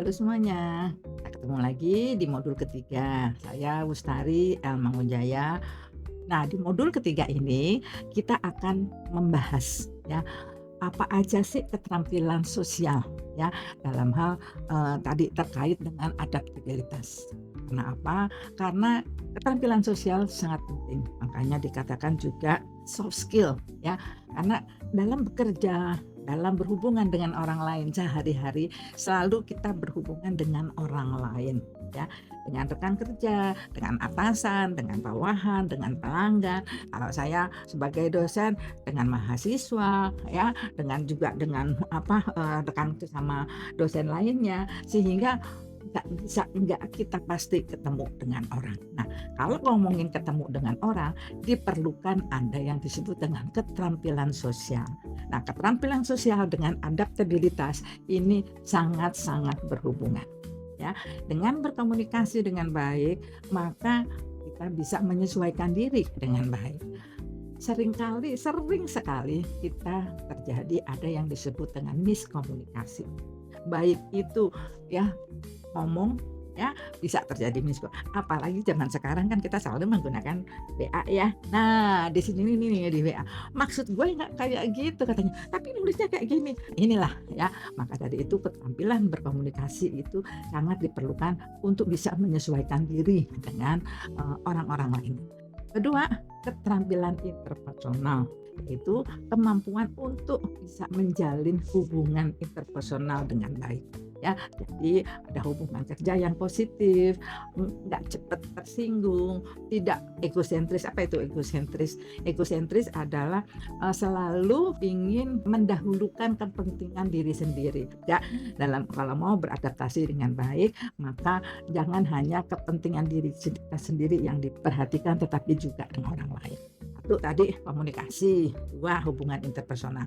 Halo semuanya, kita ketemu lagi di modul ketiga. Saya Wustari El Mangunjaya. Nah, di modul ketiga ini kita akan membahas ya, apa aja sih keterampilan sosial ya dalam hal tadi terkait dengan adaptabilitas. Kenapa? Karena keterampilan sosial sangat penting. Makanya dikatakan juga soft skill ya. Karena dalam bekerja, dalam berhubungan dengan orang lain sehari-hari selalu kita berhubungan dengan orang lain ya, dengan rekan kerja, dengan atasan, dengan bawahan, dengan pelanggan. Kalau saya sebagai dosen dengan mahasiswa ya, dengan rekan sama dosen lainnya, sehingga nggak kita pasti ketemu dengan orang. Nah, kalau ngomongin ketemu dengan orang, diperlukan ada yang disebut dengan keterampilan sosial. Nah, keterampilan sosial dengan adaptabilitas ini sangat-sangat berhubungan. Ya, dengan berkomunikasi dengan baik, maka kita bisa menyesuaikan diri dengan baik. Sering sekali kita terjadi ada yang disebut dengan miskomunikasi. Baik itu ya ngomong ya bisa terjadi apalagi zaman sekarang kan kita selalu menggunakan WA ya. Nah, di sini nih di WA, maksud gue nggak kayak gitu katanya, tapi nulisnya kayak gini. Inilah ya, maka dari itu keterampilan berkomunikasi itu sangat diperlukan untuk bisa menyesuaikan diri dengan orang-orang lain. Kedua, keterampilan interpersonal, yaitu kemampuan untuk bisa menjalin hubungan interpersonal dengan baik. Ya, jadi ada hubungan kerja yang positif, nggak cepat tersinggung, tidak egosentris. Apa itu egosentris? Egosentris adalah selalu ingin mendahulukan kepentingan diri sendiri. Ya, kalau mau beradaptasi dengan baik, maka jangan hanya kepentingan diri kita sendiri yang diperhatikan, tetapi juga dengan orang lain. Satu tadi komunikasi, dua hubungan interpersonal.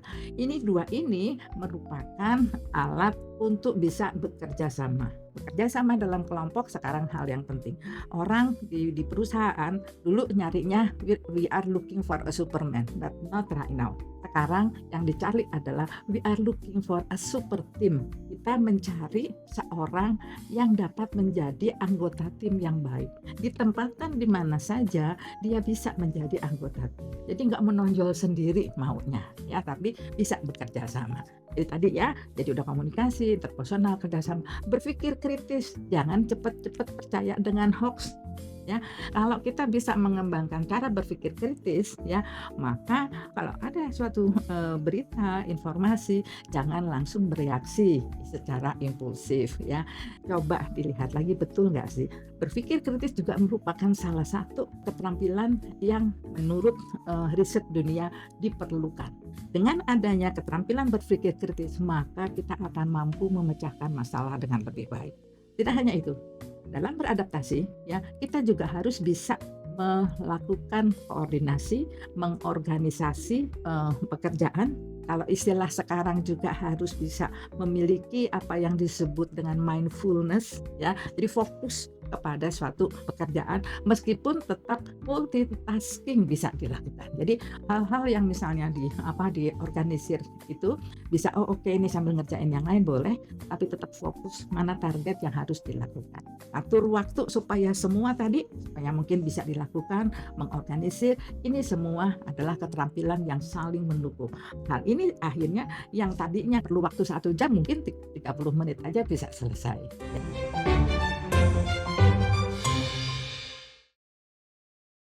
Dua ini merupakan alat untuk bisa bekerja sama. Bekerja sama dalam kelompok sekarang hal yang penting. Orang di perusahaan dulu nyarinya we are looking for a superman, but not right now. Sekarang yang dicari adalah we are looking for a super team. Kita mencari seorang yang dapat menjadi anggota tim yang baik. Ditempatkan di mana saja dia bisa menjadi anggota tim. Jadi nggak menonjol sendiri maunya ya, tapi bisa bekerja sama. Jadi tadi ya, jadi udah komunikasi, interpersonal, kerjasama, berpikir kritis, jangan cepat-cepat percaya dengan hoax. Ya, kalau kita bisa mengembangkan cara berpikir kritis, ya, maka kalau ada suatu berita, informasi, jangan langsung bereaksi secara impulsif, ya. Coba dilihat lagi betul nggak sih? Berpikir kritis juga merupakan salah satu keterampilan yang menurut riset dunia diperlukan. Dengan adanya keterampilan berpikir kritis, maka kita akan mampu memecahkan masalah dengan lebih baik. Tidak hanya itu, dalam beradaptasi ya kita juga harus bisa melakukan koordinasi, mengorganisasi pekerjaan. Kalau istilah sekarang juga harus bisa memiliki apa yang disebut dengan mindfulness ya. Jadi fokus kepada suatu pekerjaan meskipun tetap multitasking bisa dilakukan. Jadi hal-hal yang misalnya diorganisir itu bisa oke, ini sambil ngerjain yang lain boleh, tapi tetap fokus mana target yang harus dilakukan. Atur waktu supaya semua supaya mungkin bisa dilakukan, mengorganisir, ini semua adalah keterampilan yang saling mendukung. Hal ini akhirnya yang tadinya perlu waktu 1 jam mungkin 30 menit aja bisa selesai.